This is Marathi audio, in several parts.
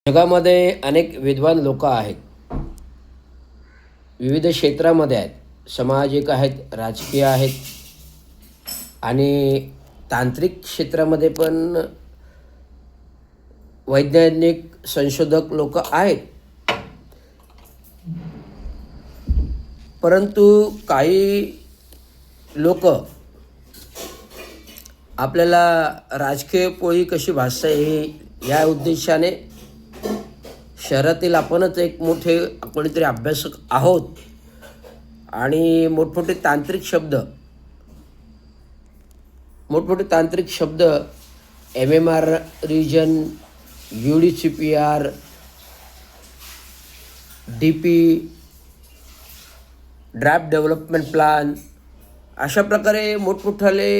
जगामध्ये अनेक विद्वान लोक आहेत. विविध क्षेत्रामध्ये आहेत. सामाजिक आहेत, राजकीय आहेत आणि तांत्रिक क्षेत्रामध्ये पण वैज्ञानिक संशोधक लोक आहेत. परंतु काही लोक आपल्याला राजकीय पोळी कशी भासता येईल या उद्देशाने शहरातील आपणच एक मोठे कोणीतरी अभ्यासक आहोत आणि मोठमोठे तांत्रिक शब्द MMR region, UDCPR, DP, draft development plan अशा प्रकारे मोठमोठाले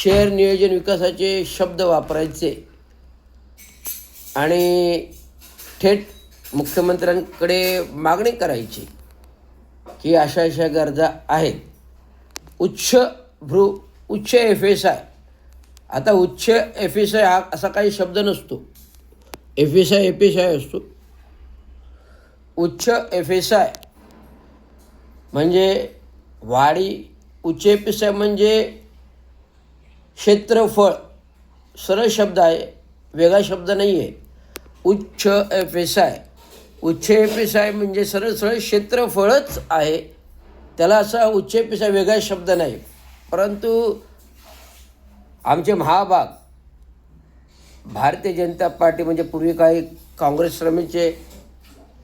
शहर नियोजन विकासाचे शब्द वापरायचे आणि थेट मुख्यमंत्र्यांकडे मागणी करायची की अशा अशा गरजा आहेत. उच्च FSI. आता उच्च FSI हा असा काही शब्द नसतो. FSI असतो. उच्च FSI म्हणजे वाढी. उच्च FSI म्हणजे क्षेत्रफळ. सरळ शब्द आहे, वेगळा शब्द नाही आहे. उच्च FSI म्हणजे सरळ क्षेत्रफळच आहे. त्याला असा उच्च FSI वेगळा शब्द नाही. परंतु आमचे महाभाग भारतीय जनता पार्टी म्हणजे पूर्वी काही काँग्रेस श्रमीचे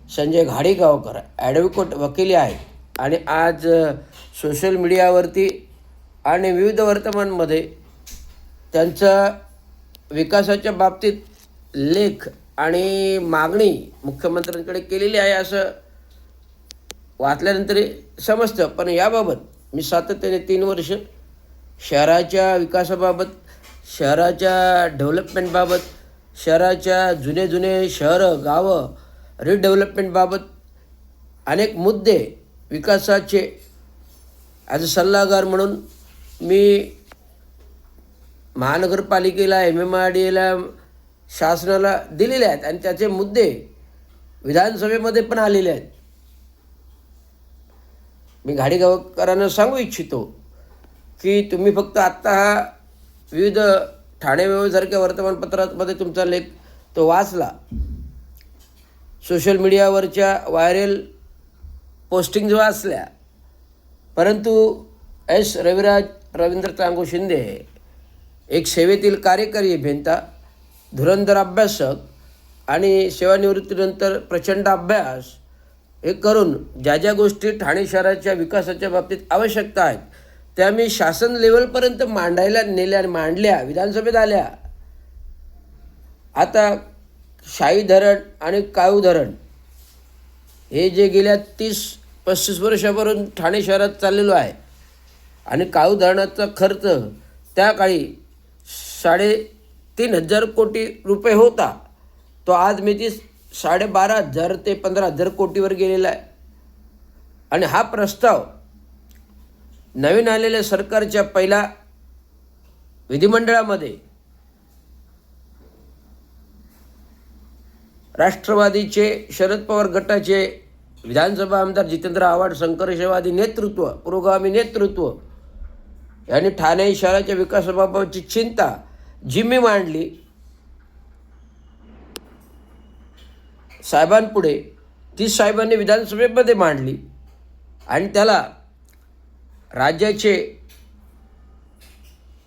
संजय घाडीगावकर ॲडव्होकेट वकिली आहेत आणि आज सोशल मीडियावरती आणि विविध वर्तमानमध्ये त्यांचा विकासाच्या बाबतीत लेख आणि मागणी मुख्यमंत्र्यांकडे केलेली आहे असं वाचल्यानंतर समजतं. पण याबाबत मी सातत्याने 3 वर्ष शहराच्या विकासाबाबत, शहराच्या डेव्हलपमेंटबाबत, शहराच्या जुने शहरं गावं रिडेव्हलपमेंटबाबत अनेक मुद्दे विकासाचे ॲज अ सल्लागार म्हणून मी महानगरपालिकेला, MMRDAला, शासनाला दिलेले आहेत आणि त्याचे मुद्दे विधानसभेमध्ये पण आलेले आहेत. मी घाडीगावकरांना सांगू इच्छितो की तुम्ही फक्त आत्ता हा विविध ठाणे सारख्या वर्तमानपत्रामध्ये तुमचा लेख तो वाचला, सोशल मीडियावरच्या व्हायरल पोस्टिंग वाचल्या, परंतु रवींद्र चांगू शिंदे एक सेवेतील कार्यकारी अभियंता, धुरंधर अभ्यासक आणि सेवानिवृत्तीनंतर प्रचंड अभ्यास हे करून ज्या ज्या गोष्टी ठाणे शहराच्या विकासाच्या बाबतीत आवश्यकता आहेत त्या मी शासन लेवलपर्यंत मांडायला नेल्या आणि मांडल्या, विधानसभेत आल्या. आता शाही धरण आणि काळू धरण हे जे गेल्या 30-35 वर्षापासून ठाणे शहरात चाललेलो आहे आणि काळू धरणाचा खर्च त्या काळी 3,500 कोटी रुपये होता, तो आज मी 12,500 ते 15,000 कोटीवर गेलेला आहे. आणि हा प्रस्ताव नवीन आलेल्या सरकारच्या पहिल्या विधिमंडळामध्ये राष्ट्रवादीचे शरद पवार गटाचे विधानसभा आमदार जितेंद्र आव्हाड संघर्षवादी नेतृत्व, पुरोगामी नेतृत्व यांनी ठाणे शहराच्या विकासाबाबतची चिंता जी मी मांडली साहेबांपुढे, ती साहेबांनी विधानसभेमध्ये मांडली आणि त्याला राज्याचे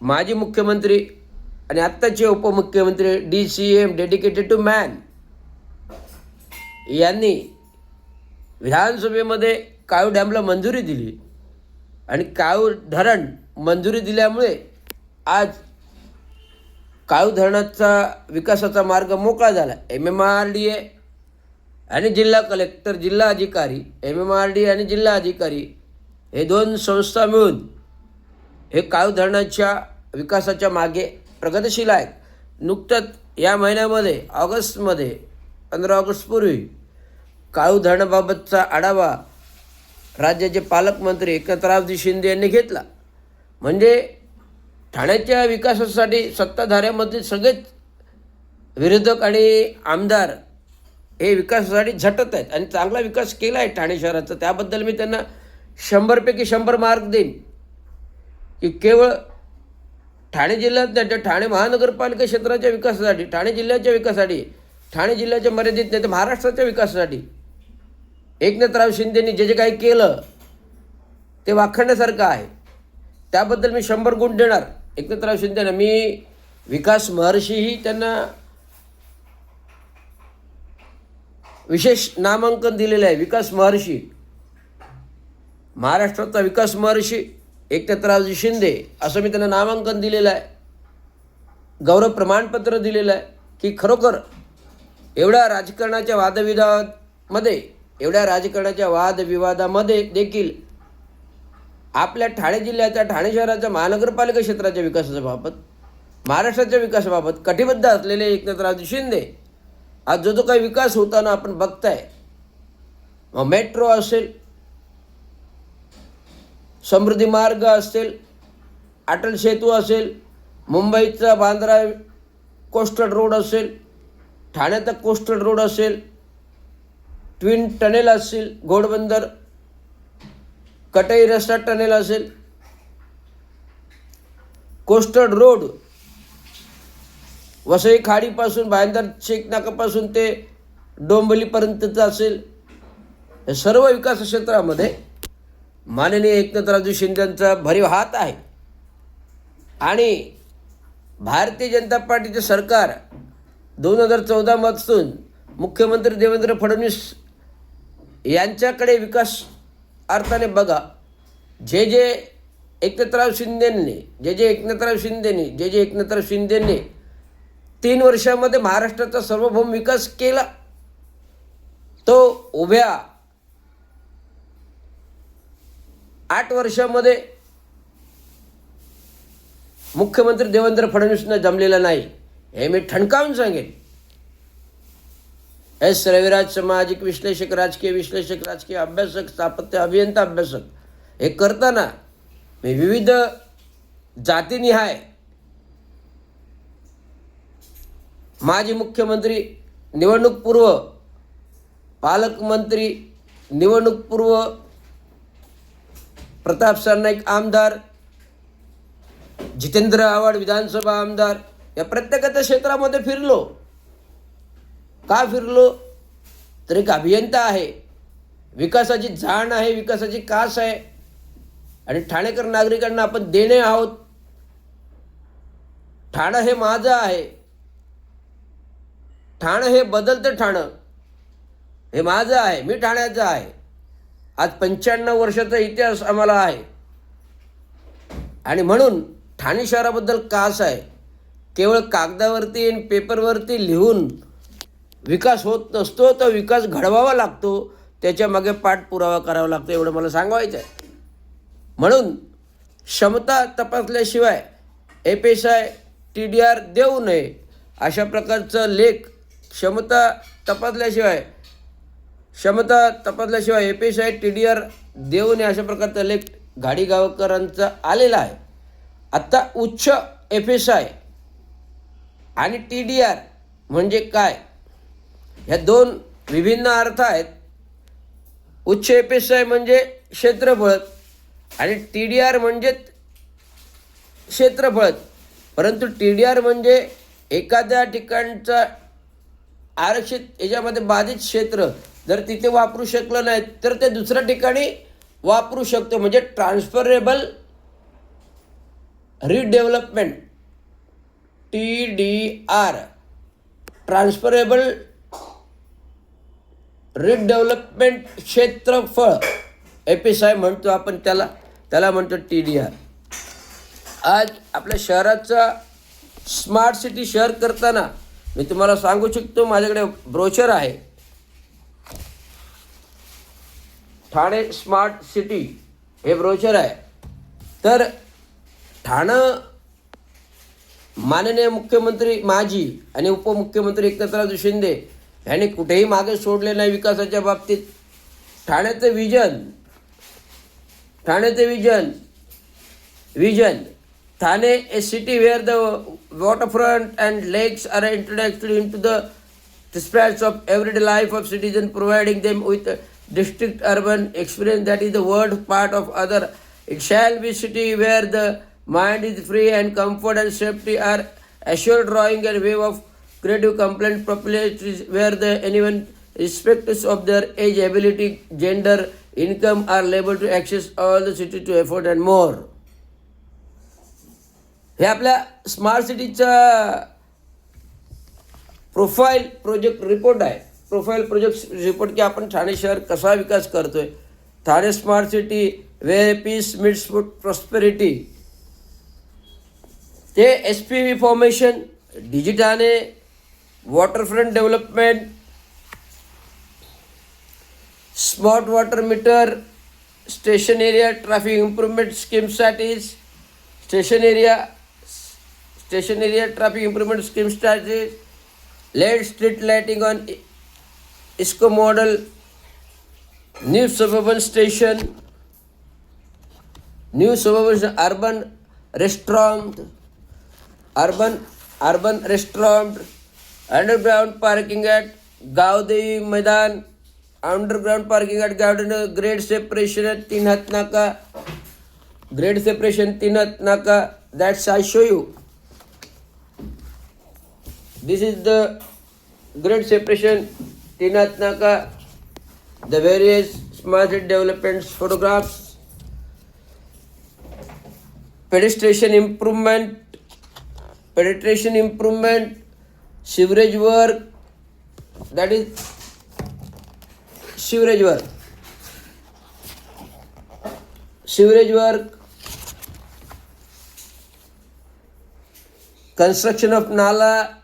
माजी मुख्यमंत्री आणि आत्ताचे उपमुख्यमंत्री DCM डेडिकेटेड टू मॅन यांनी विधानसभेमध्ये काळू डॅमला मंजुरी दिली आणि काळू धरण मंजुरी दिल्यामुळे आज काळू धरणाचा विकासाचा मार्ग मोकळा झाला. MMRDA आणि जिल्हा कलेक्टर, जिल्हा अधिकारी, MMRDA आणि जिल्हा अधिकारी हे 2 संस्था मिळून हे काळू धरणाच्या विकासाच्या मागे प्रगतशील आहेत. नुकतंच या महिन्यामध्ये ऑगस्टमध्ये 15 ऑगस्टपूर्वी काळू धरणाबाबतचा आढावा राज्याचे पालकमंत्री एकनाथरावजी शिंदे यांनी घेतला. म्हणजे ठाण्याच्या विकासासाठी सत्ताधाऱ्यामध्ये सगळेच विरोधक आणि आमदार हे विकासासाठी झटत आहेत आणि चांगला विकास केला आहे ठाणे शहराचा. त्याबद्दल मी त्यांना 100पैकी 100 मार्क देईन की केवळ ठाणे जिल्ह्यात नाही तर ठाणे महानगरपालिका क्षेत्राच्या विकासासाठी, ठाणे जिल्ह्याच्या विकासासाठी, ठाणे जिल्ह्याच्या मर्यादित नाही तर महाराष्ट्राच्या विकासासाठी एकनाथराव शिंदेंनी जे जे काही केलं ते वाखाणण्यासारखं आहे. त्याबद्दल मी 100 गुण देणार एकनाथराव शिंदेंना. मी विकास महर्षीही त्यांना विशेष नामांकन दिलेलं आहे. विकास महर्षी, महाराष्ट्राचा विकास महर्षी एकनाथरावजी शिंदे असं मी त्यांना नामांकन दिलेलं आहे. गौरव प्रमाणपत्र दिलेलं आहे की खरोखर एवढ्या राजकारणाच्या वादविवादामध्ये देखील आपल्या ठाणे जिल्ह्याच्या, ठाणे शहराच्या, महानगरपालिका क्षेत्राच्या विकासाबाबत, महाराष्ट्राच्या विकासाबाबत कटिबद्ध असलेले एकनाथरावजी शिंदे आज जो काही विकास होताना आपण बघताय, मग मेट्रो असेल, समृद्धी मार्ग असेल, अटल सेतू असेल, मुंबईचा बांद्रा कोस्टल रोड असेल, ठाण्याचा कोस्टल रोड असेल, ट्विन टनेल असेल, घोडबंदर कटई रस्ता टनेल असेल, कोस्टल रोड वसई खाडीपासून भाईंदर शेख नाकापासून ते डोंबिवलीपर्यंतचं असेल, या सर्व विकास क्षेत्रामध्ये माननीय एकनाथरावजी शिंदेंचा भरीव हात आहे. आणि भारतीय जनता पार्टीचे सरकार 2014 पासून मुख्यमंत्री देवेंद्र फडणवीस यांच्याकडे विकास अर्थाने बघा, जे जे एकनाथराव शिंदेंनी 3 वर्षामध्ये महाराष्ट्राचा सार्वभौम विकास केला, तो उभ्या 8 वर्षामध्ये मुख्यमंत्री देवेंद्र फडणवीसना जमलेला नाही, हे मी ठणकावून सांगेन. एस रविराज सामाजिक विश्लेषक, राजकीय विश्लेषक, राजकीय अभ्यासक, स्थापत्य अभियंता अभ्यासक हे करताना मी विविध जातीनिहाय माजी मुख्यमंत्री निवडणूक पूर्व, पालकमंत्री निवडणूक पूर्व, प्रताप सरनाईक आमदार, जितेंद्र आव्हाड विधानसभा आमदार, या प्रत्येकाच्या क्षेत्रामध्ये फिरलो. का फिरलो तर एक अभियंता आहे, विकासाची जाण आहे, विकासाची कास आहे आणि ठाणेकर नागरिकांना आपण देणे आहोत. ठाणं हे माझं आहे, ठाणं हे बदलतं, ठाणं हे माझं आहे, मी ठाण्याचं आहे. आज 95 वर्षाचा इतिहास आम्हाला आहे आणि म्हणून ठाणे शहराबद्दल कास आहे. केवळ कागदावरती आणि पेपरवरती लिहून विकास होत नसतो, तर विकास घडवावा लागतो, त्याच्या मागे पाठपुरावा करावा लागतो, एवढं मला सांगायचं आहे. म्हणून क्षमता तपासल्याशिवाय FSI TDR देऊ नये अशा प्रकारचा लेख, क्षमता तपासल्याशिवाय FSI TDR देऊ नये अशा प्रकारचा लेख घाडीगावकरांचा आलेला आहे. आत्ता उच्च FSI आणि TDR म्हणजे काय, ह्या 2 विभिन्न अर्थ आहेत. उच्च FSI म्हणजे क्षेत्रफळ आणि TDR म्हणजे क्षेत्रफळ. परंतु TDR म्हणजे एखाद्या ठिकाणचा आरक्षित याच्यामध्ये बाधित क्षेत्र जर तिथे वापरू शकलं नाही तर ते दुसऱ्या ठिकाणी वापरू शकतो, म्हणजे transferable redevelopment, TDR, transferable redevelopment क्षेत्रफळ FSI म्हणतो आपण, त्याला म्हणतो TDR. आज आपल्या शहराचा स्मार्ट सिटी शहर करताना मी तुम्हाला सांगू शकतो, माझ्याकडे ब्रोचर आहे, ठाणे स्मार्ट सिटी हे ब्रोचर आहे. तर ठाणं माननीय मुख्यमंत्री माजी आणि उपमुख्यमंत्री एकनाथराव शिंदे यांनी कुठेही मागे सोडले नाही विकासाच्या बाबतीत. ठाण्याचं vision Thane, a city where the waterfront and lakes are introduced into the dispatch of everyday life of citizens, providing them with a distinct urban experience that is the world part of other. It shall be city where the mind is free and comfort and safety are assured, drawing a wave of creative complaint populations where the anyone irrespective of their age, ability, gender, income are able to access all the city to afford and more. हे आपल्या स्मार्ट सिटीचा प्रोफाईल प्रोजेक्ट रिपोर्ट आहे. प्रोफाईल प्रोजेक्ट रिपोर्ट की आपण ठाणे शहर कसा विकास करतोय. Thane smart city where peace meets prosperity. ते SPV फॉर्मेशन, डिजिटाने, waterfront development, smart water meter, station area traffic improvement स्कीमसाठी स्टेशन एरिया ट्रॅफिक इम्प्रूव्हमेंट स्कीमसाठी LED street lighting on ISCO model, new suburban station, urban restaurant, underground parking at Gaudevi Maidan, underground parking at Garden, grade separation at Tinhat Naka. That's I show you. This is the grade separation Tinhat Naka, the various smart city developments photographs, pedestrian improvement, sewerage work, that is sewerage work, construction of Nala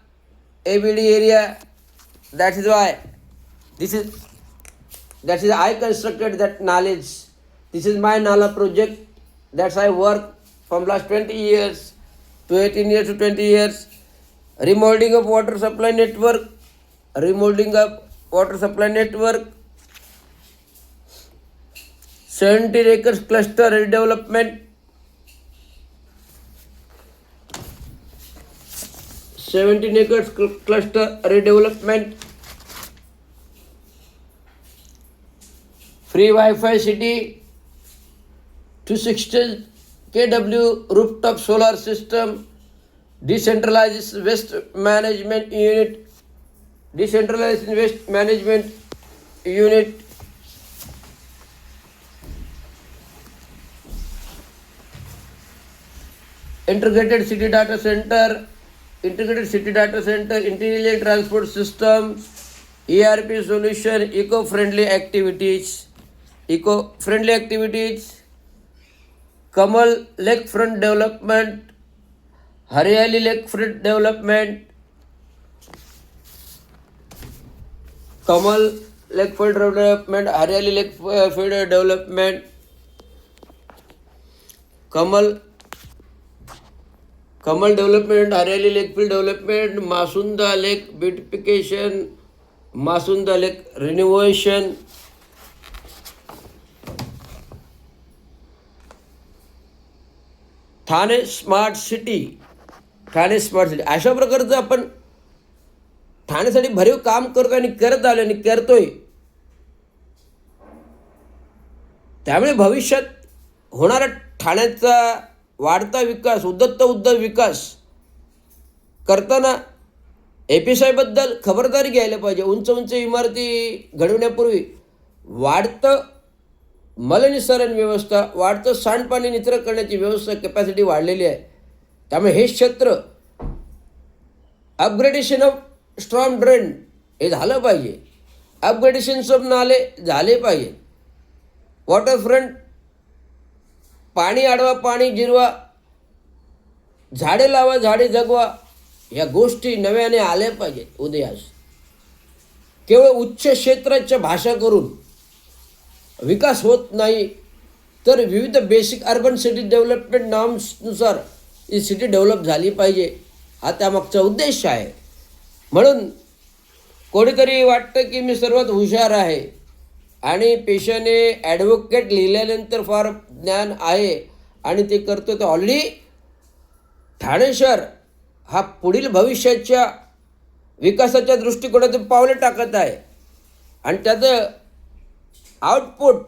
ABD area. That is why I constructed that knowledge. This is my Nala project. That's I work from last 20 years to 18 years to 20 years. Remodeling of water supply network, 70 acres cluster redevelopment, 17 acres cluster redevelopment, free Wi-Fi city, 260 kW rooftop solar system, decentralized waste management unit, integrated city data center, intelligent transport system, ERP solution, eco-friendly activities, Kamal lakefront development, Haryali lakefront development, Kamal lakefront development, Haryali lakefront development, Kamal development, Haryali Lakefield development, Masunda Lake beautification, Masunda Lake renovation, Thane smart city. अशा प्रकारचं आपण ठाण्यासाठी भरीव काम करतोय आणि करत आलो आणि करतोय. त्यामुळे भविष्यात होणारा ठाण्याचा वाढता विकास, उद्धत विकास करताना APSI बद्दल खबरदारी घ्यायला पाहिजे. उंच इमारती घडवण्यापूर्वी वाढतं मलनिस्सारण व्यवस्था, वाढतं सांडपाणी निचरा करण्याची व्यवस्था, कॅपॅसिटी वाढलेली आहे. त्यामुळे हे क्षेत्र अपग्रेडेशन ऑफ स्ट्रॉम ड्रेन हे झालं पाहिजे. अपग्रेडेशन्स ऑफ नाले झाले पाहिजे. वॉटरफ्रंट, पाणी अडवा, पाणी जिरवा, झाडे लावा, झाडे जगवा, या गोष्टी नव्याने आल्या पाहिजेत उदयास. केवळ उच्च क्षेत्राच्या भाषा करून विकास होत नाही, तर विविध बेसिक अर्बन सिटी डेव्हलपमेंट नॉर्म्सनुसार ही सिटी डेव्हलप झाली पाहिजे, हा त्यामागचा उद्देश आहे. म्हणून कोणीतरी वाटतं की मी सर्वात हुशार आहे आणि पेशाने ॲडव्होकेट लिहिल्यानंतर फार ज्ञान आहे आणि ते करतो, तर ऑलरेडी ठाणे शहर हा पुढील भविष्याच्या विकासाच्या दृष्टिकोनातून पावले टाकत आहे आणि त्याचं आउटपुट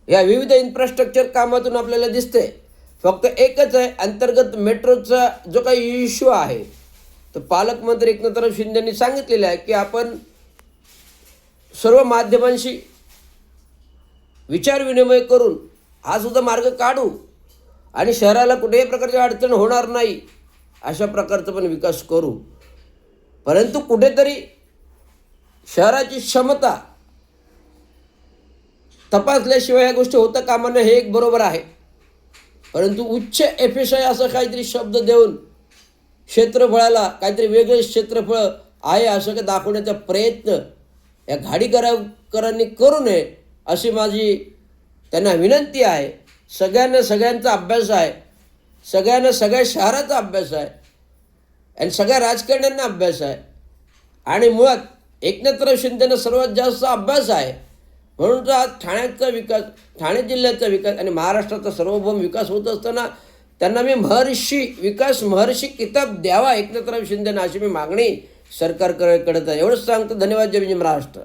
या विविध इन्फ्रास्ट्रक्चर कामातून आपल्याला दिसते. फक्त एकच आहे, अंतर्गत मेट्रोचा जो काही इश्यू आहे तर पालकमंत्री एकनाथराव शिंदेंनी सांगितलेलं आहे की आपण सर्व माध्यमांशी विचारविनिमय करून हा सुद्धा मार्ग काढू आणि शहराला कुठेही प्रकारची अडचण होणार नाही अशा प्रकारचा पण विकास करू. परंतु कुठेतरी शहराची क्षमता तपासल्याशिवाय ह्या गोष्टी होता कामा नये, हे एक बरोबर आहे. परंतु उच्च FSI असं काहीतरी शब्द देऊन क्षेत्रफळाला काहीतरी वेगळे क्षेत्रफळ आहे असं का दाखवण्याचा प्रयत्न या घाडीकरांनी करू नये अशी माझी त्यांना विनंती आहे. सगळ्यांचा अभ्यास आहे, सगळ्या शहराचा अभ्यास आहे आणि सगळ्या राजकारण्यांना अभ्यास आहे आणि मुळात एकनाथराव शिंदेंना सर्वात जास्त अभ्यास आहे. म्हणून तर आज ठाण्याचा विकास, ठाणे जिल्ह्याचा विकास आणि महाराष्ट्राचा सार्वभौम विकास होत असताना त्यांना मी महर्षी किताब द्यावा एकनाथराव शिंदेंना अशी मी मागणी सरकारकडे करत आहे. एवढंच सांगतो. धन्यवाद. जय महाराष्ट्र.